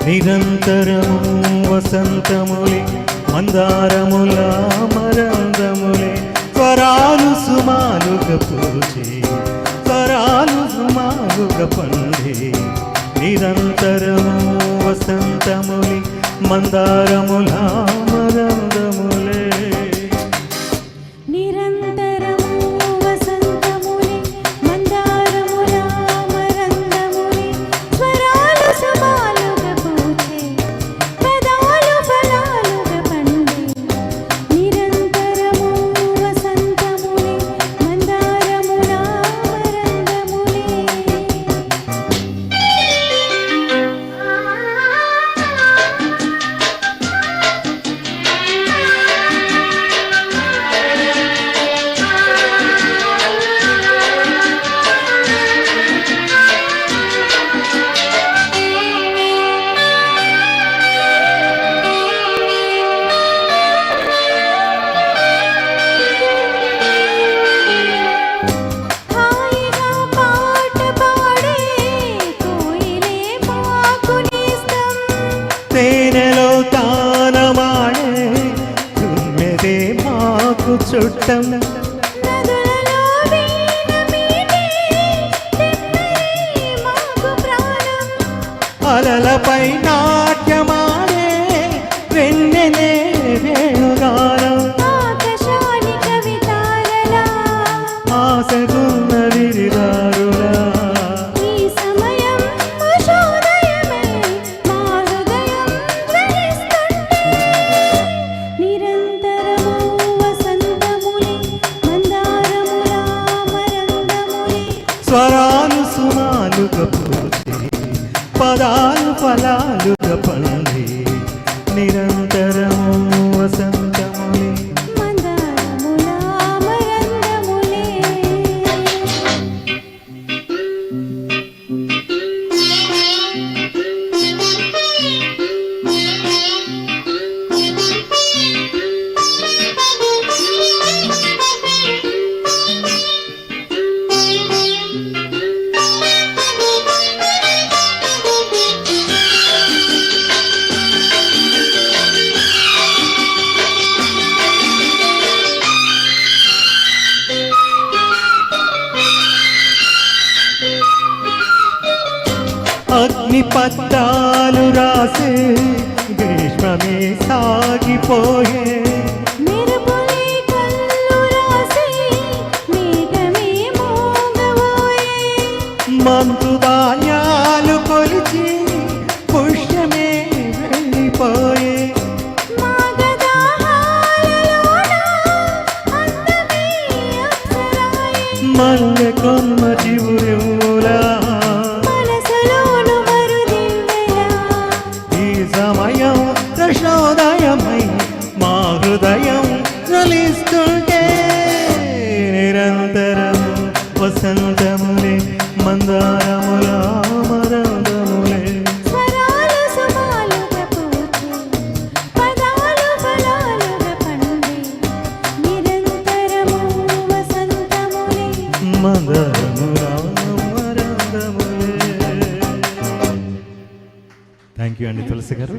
నిరంతరము వసంతములే మందారముల మరందములే స్వరాలు సుమాలుగా పూచే స్వరాలు సుమాలుగా పండే నిరంతరము వసంతములే మందారముల మరందములే తేనెలో తానమాడే తుమ్మెదే మాకు చుట్టం అలలపై నాట్యమాడే వెన్నెనే వేణుగానం ఆశగున్న విరిదారులా స్వరాలు సుమాలుగా పూచే పదాలు ఫలాలుగా పండే నిరంతరము వసంతములే మందారముల మరందములే అగ్ని పట్టాలు రాసే గ్రీష్మమే సాగిపోయే మెరుపులే కళ్ళు రాసే మేఘమే మోగబోయే మంతు ధాన్యాలు కొలిచి పుష్యమే వెళ్ళిపోయే మల్లె కొమ్మ చివురులా సమయం కృష్ణోదయమై మా హృదయం జ్వలిస్తుంటే నిరంతరం వసంతములే మందారముల మరందములే స్వరాలు సుమాలుగా పూచే పదాలు ఫలాలుగా పండే నిరంతరము వసంతములే మందారముల మరందములే. థ్యాంక్ యూ అండి తులసి గారు.